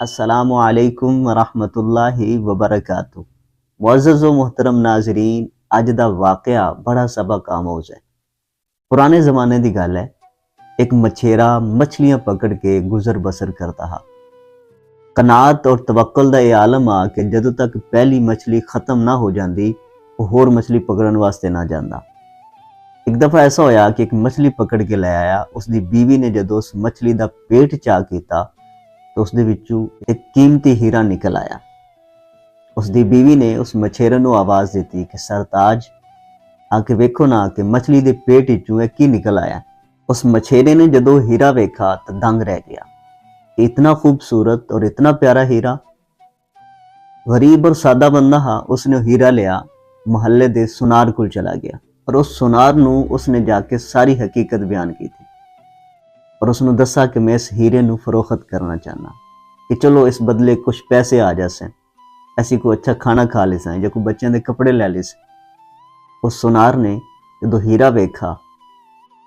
अस्सलामु अलैकुम वरहमतुल्लाहि वबरकातुहू। मुअज़्ज़ज़ व मुहतरम नाज़रीन, अज दा वाक़या बड़ा सबक आमोज़ है। पुराने ज़माने दी गल है, एक मछेरा मछलियां पकड़ के गुज़र बसर करता हा। कनात और तवक्कुल दा ये आलम आ कि जदों तक पहली मछली ख़त्म ना हो जाती, वो होर मछली पकड़न वास्ते ना जाता। एक दफ़ा ऐसा होया कि एक मछली पकड़ के ले आया। उसकी बीवी ने जदों उस मछली का पेट चा किया तो उसदे विचों एक कीमती हीरा निकल आया। उसकी बीवी ने उस मछेरे को आवाज़ दी कि सरताज, आके वेखो ना कि मछली के पेट विचों एक की निकल आया। उस मछेरे ने जदों हीरा वेखा तो दंग रह गया। इतना खूबसूरत और इतना प्यारा हीरा। गरीब और सादा बंदा हा, उसने हीरा लिया, महल्ले दे सुनार को चला गया और उस सुनार नूं उसने जाके सारी हकीकत बयान की थी और उसने दसा कि मैं इस हीरे नूं फरोख्त करना चाहना कि चलो इस बदले कुछ पैसे आ जासे, ऐसी कोई अच्छा खाना खा ले सा या कोई बच्चों के कपड़े ले ले से। उस सुनार ने जो हीरा वेखा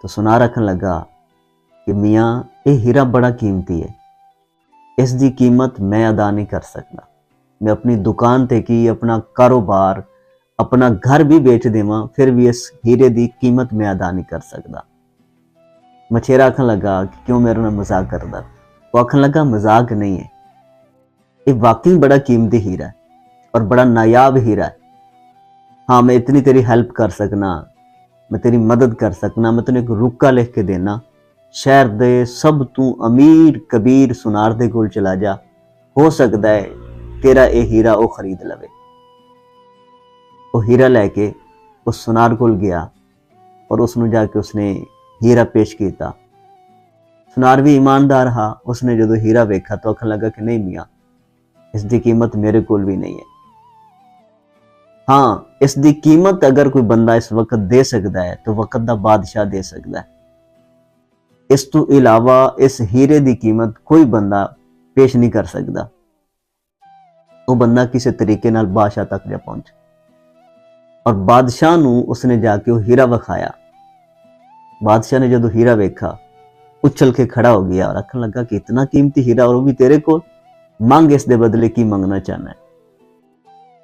तो सुनार आखन लगा कि मियाँ ये हीरा बड़ा कीमती है, इसकी कीमत मैं अदा नहीं कर सकता। मैं अपनी दुकान ते की, अपना कारोबार, अपना घर भी बेच देवां, फिर भी इस हीरे की कीमत मैं अदा नहीं कर सकता। मछेरा आखन लगा कि क्यों मेरे नाल मजाक करदा। वो आखन लगा मजाक नहीं है, ये वाकई बड़ा कीमती हीरा है और बड़ा नायाब हीरा है। हाँ, मैं इतनी तेरी हेल्प कर सकना, मैं तेरी मदद कर सकना, मैं तेन एक रुका लिख के देना, शहर दे सब तू अमीर कबीर सुनार दे कोल चला जा, हो सकता है तेरा ये हीरा वो खरीद लवे। वो हीरा लैके उस सुनार कोल गया और उसनों जाके उसने हीरा पेश किया। सुनार भी ईमानदार हा। उसने जो हीरा वेखा तो आखन लगा कि नहीं मियाँ, इसकी कीमत मेरे कोल भी नहीं है। हाँ, इसकी कीमत अगर कोई बंदा इस वक्त दे सकता है तो वक्त का बादशाह दे सकता है। इस तो इलावा इस हीरे की कीमत कोई बंदा पेश नहीं कर सकता। वो बंदा किसी तरीके नाल बादशाह तक जा पहुंचा और बादशाह नूं उसने जाके वो हीरा विखाया। बादशाह ने जो हीरा वेखा उछल के खड़ा हो गया और आखन लगा कि इतना कीमती हीरा और वो भी तेरे को, मांग इस दे बदले की मंगना चाहना है।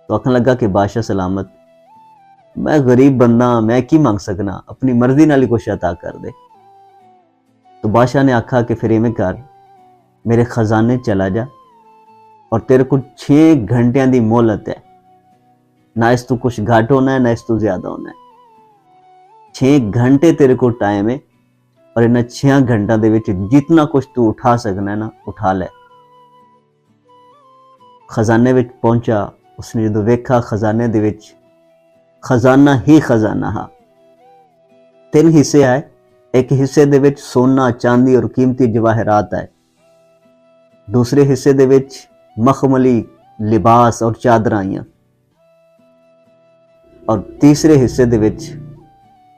तो आखन लगा कि बादशाह सलामत, मैं गरीब बंदा, मैं की मांग सकना, अपनी मर्जी नाल ही कुछ अता कर दे। तो बादशाह ने आखा कि फिर इवें कर, मेरे खजाने चला जा और तेरे को 6 घंटिया की मोहलत है, ना इस तो कुछ घट होना है ना इस तो ज्यादा होना है। 6 घंटे तेरे को टाइम है और इन 6 घंटा दे विच जितना कुछ तू उठा सकना है ना उठा ले। खजाने विच पहुंचा। उसने जो वेखा खजाने दे विच खजाना ही खजाना हा। 3 हिस्से आए। एक हिस्से दे विच सोना, चांदी और कीमती जवाहरात आए। दूसरे हिस्से दे विच मखमली लिबास और चादर आईयां और तीसरे हिस्से दे विच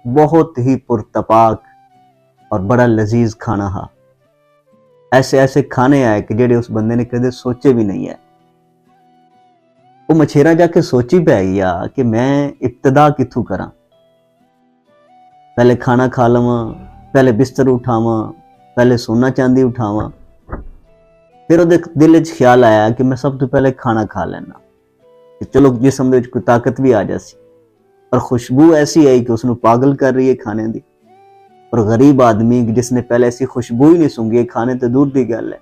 बहुत ही पुरतपाक और बड़ा लजीज खाना हा। ऐसे ऐसे खाने आए कि जेडे उस बंदे ने कदे सोचे भी नहीं है। वो मछेरा जाके सोची पै गया कि मैं इब्तदा कित्थों करा, पहले खाना खा लवां, पहले बिस्तर उठावां, पहले सोना चांदी उठावां। फिर वो दिल च ख्याल आया कि मैं सब तो पहले खाना खा लेना कि चलो जिसम दे कोई ताकत भी आ जासी। और खुशबू ऐसी आई कि उसनों पागल कर रही है खाने की। और गरीब आदमी जिसने पहले ऐसी खुशबू ही नहीं सूंघी, खाने तो दूर की गल है,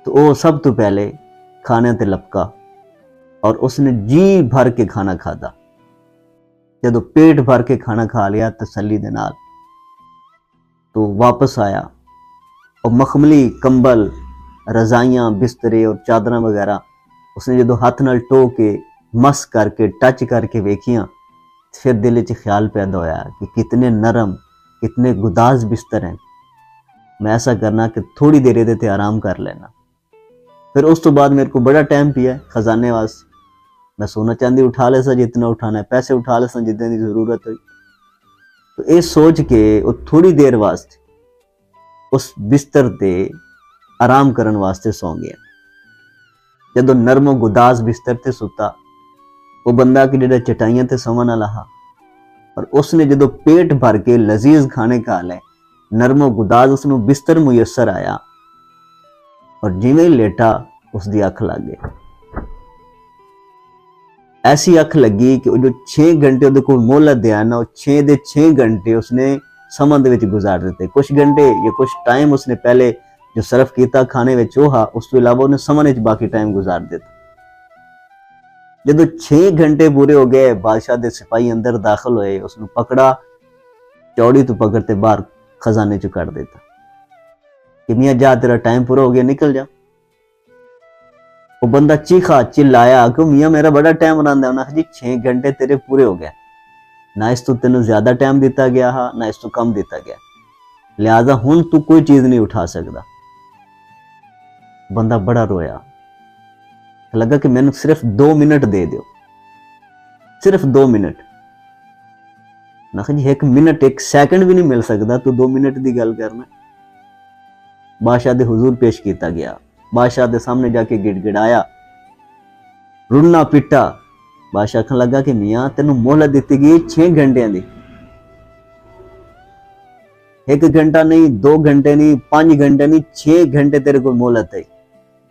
तो वो सब तो पहले खाने ते लपका और उसने जी भर के खाना खाता। जदों पेट भर के खाना खा लिया तसल्ली दे नाल, तो वापस आया और मखमली कंबल, रजाइयां, बिस्तरे और चादर वगैरह उसने जो हाथ नाल टो के मस करके टच करके वेखियां, फिर दिल च ख्याल पैदा होया कि कितने नरम, कितने गुदाज बिस्तर हैं। मैं ऐसा करना कि थोड़ी देर ये ते आराम कर लेना, फिर उस तो बाद मेरे को बड़ा टाइम पिया खजाने वास्ते, मैं सोना चांदी उठा ले सा जितना उठाना है, पैसे उठा ले सा जितने की जरूरत हुई। तो ये सोच के वो थोड़ी देर वास्ते उस बिस्तर ते आराम करने वास्ते सौ गया। जदों नरमो गुदाज बिस्तर ते सुता, वो बंदा कि जेड़ा चटाइयां ते सवन वाला हा और उसने जदों पेट भर के लजीज खाने खा ले, नरमो गुदाज उसनों बिस्तर मुयसर आया, और जिवें ही लेटा उसकी अख लग गई। ऐसी अख लगी कि जो 6 घंटे उहदे कोल मोहलत दिया ना, 6 दे 6 घंटे उसने समन दे विच गुजार दिते। कुछ घंटे या कुछ टाइम उसने पहले जो सर्फ किया खाने में चोहा, उस तो इलावा उन्हें समन विच बाकी टाइम गुजार दिता। जब 6 घंटे पूरे हो गए, बादशाह दे सिपाही अंदर दाखिल होए, उसने पकड़ा, चौड़ी तो पकड़ते बाहर खजाने चो कर देता कि मियाँ जा, तेरा टाइम पूरा हो गया, निकल जा। वो बंदा चीखा चिल्लाया कि मियाँ मेरा बड़ा टाइम बनांदा है। उन्हें जी 6 घंटे तेरे पूरे हो गए, ना इस तो तेन ज्यादा टाइम दिता गया हा, ना इस तो कम दिता गया, लिहाजा हुण तू कोई चीज नहीं उठा सकता। बंदा बड़ा रोया, लगा कि मैंने सिर्फ 2 मिनट दे दो, सिर्फ 2 मिनट। ना जी 1 मिनट 1 सेकंड भी नहीं मिल सकता, तू 2 मिनट की गल करना। बादशाह दे हुजूर पेश किया गया, बादशाह दे सामने जाके गिड़गिड़ाया, रुन्ना पिटा। बादशाह को लगा कि मियाँ तेनों मोहलत दी गई 6 घंटे की, 1 घंटा नहीं, 2 घंटे नहीं, 5 घंटे नहीं, 6 घंटे तेरे को मोहलत है।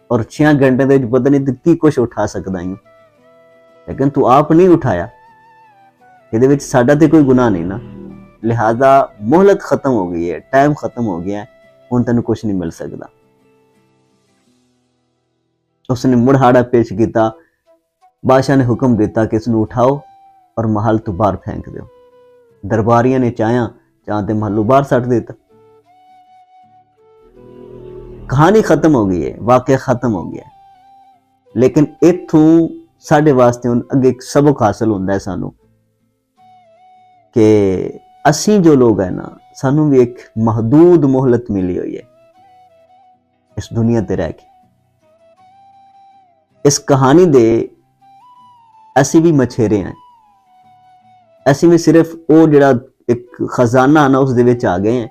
और 6 घंटे दे पता नहीं की कुछ उठा सकता हूं, लेकिन तू आप नहीं उठाया, ये साडा ते कोई गुनाह नहीं ना, लिहाजा मोहलत खत्म हो गई है, टाइम खत्म हो गया है, हुण तेन कुछ नहीं मिल सकता। उसने मुड़हाड़ा पेश किया। बादशाह ने हुक्म दिता कि इसनूं उठाओ और महल तो बाहर फेंक दो। दरबारियों ने चाहते महलों बाहर सट दिता। कहानी खत्म हो गई है, वाकया खत्म हो गया है, लेकिन इत्थों साडे वास्ते हुण अगे एक सबक हासिल होंदा है सानू कि असी जो लोग हैं ना, सानू भी एक महदूद मोहलत मिली हुई है इस दुनिया ते रह के। इस कहानी दे असी भी मछेरे हैं, असी भी सिर्फ वो जिहड़ा एक खजाना ना उस दे विच आ गए हैं,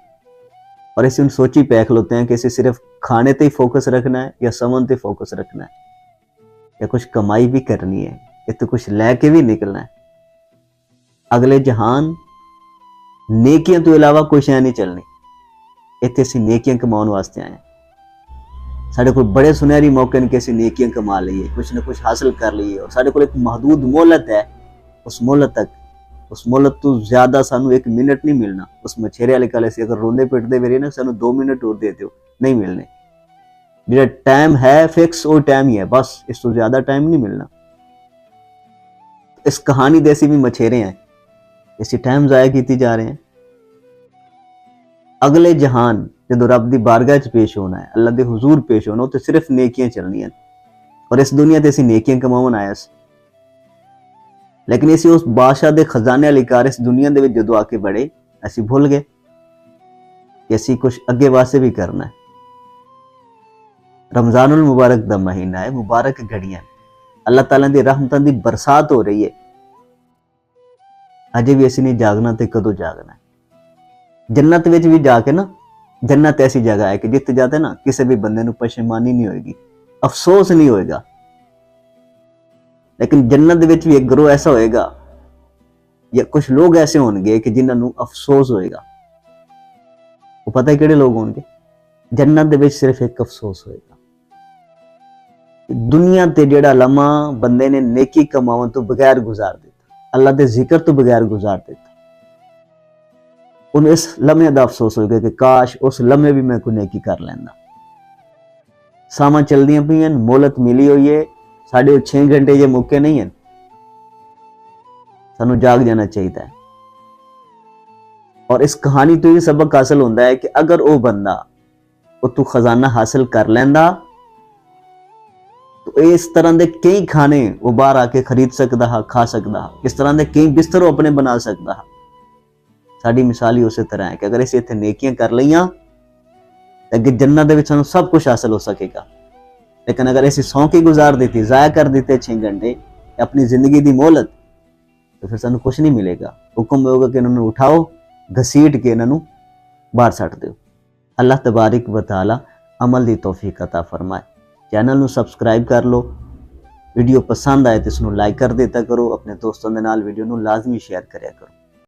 और असी सोची पै खलोते हैं कि असी सिर्फ खाने ते ही फोकस रखना है या समन ते फोकस रखना है, या कुछ कमाई भी करनी है, या तो कुछ लैके भी निकलना है। अगले जहान नेकियां तो इलावा कोई शै नहीं चलनी, इत्थे असी नेकियां कमाउण वास्ते आए हैं। साढ़े को बड़े सुनहरी मौके ने कि असी नेकियां कमा लीए, कुछ ना कुछ हासिल कर लीए, और साढ़े को एक महदूद मोहलत है। उस मोहलत तो ज्यादा सानू 1 मिनट नहीं मिलना। उस मछेरे वाले कल अगर रोंदे पिटदे भी रहे ना, सानू 2 मिनट और दे दो, नहीं मिलने। जो टाइम है फिक्स, वो टाइम ही है बस, इस तो ज्यादा टाइम नहीं मिलना। इस कहानी दे असी भी मछेरे हैं, इसी टाइम जाया की जा रहे हैं। अगले जहान जो रब की बारगाह च पेश होना है, अल्लाह के हुजूर पेश होना, तो सिर्फ नेकियां चलनियां, और इस दुनिया ते असी नेकियां कमावन आया सी। लेकिन असी उस बादशाह के खजाने वाली कार इस दुनिया दे विच जदों आके बड़े, असी भुल गए कि असी कुछ अगे वास्ते भी करना है। रमजानुल मुबारक दा महीना है, मुबारक घड़ियां, अल्लाह ताला दी रहमतां दी बरसात हो रही है। अजे भी असी नहीं जागना, तो कदों जागना है? जन्नत विच भी जाके ना, जन्नत ऐसी जगह है कि जिथे जाते ना किसी भी बंदे नूं परेशानी नहीं होएगी, अफसोस नहीं होएगा। लेकिन जन्नत विच भी एक ग्रोह ऐसा होएगा, या कुछ लोग ऐसे होंगे कि जिन्हां नूं अफसोस होएगा। वो पता है किहड़े लोग होंगे? जन्नत दे विच सिर्फ एक अफसोस होएगा, दुनिया ते जिहड़ा लम्हा बंदे ने नेकी कमावन तो बगैर गुजार दिता, अल्लाह दे जिक्र तो बगैर गुजार दिता, उन्हें इस लम्हे का अफसोस होगा कि काश उस लम्हे भी मैं कोई नेकी कर लैंदा। सावां चलदियां पईयां, मोहलत मिली हुई है, साढ़े 6 घंटे ये मौके नहीं है, सानू जाग जाना चाहिए है। और इस कहानी तो ये सबक हासिल होता है कि अगर वो बंदा वो तू खजाना हासिल कर लैंदा, तो इस तरह के कई खाने वो बाहर आके खरीद सकता है, खा सकता है, इस तरह के कई बिस्तर वो अपने बना सकता है। साड़ी मिसाल ही उस तरह है कि अगर असीं इत्थे नेकियां कर लईयां तो अगे जन्नत दे विच सानूं सब कुछ हासिल हो सकेगा। लेकिन अगर असीं सौं के गुजार देती, जाया कर देते 6 घंटे अपनी जिंदगी की मोहलत, तो फिर सानूं कुछ नहीं मिलेगा। हुक्म होगा कि इन्होंने उठाओ, घसीट के इन्हों बाहर सट दो। अल्लाह तबारक व तआला अमल की तौफीक अता फरमाए। चैनल नूं सबसक्राइब कर लो, वीडियो पसंद आए तो इसनूं लाइक कर देता करो, अपने दोस्तों के नाल वीडियो नूं लाजमी शेयर करया करो।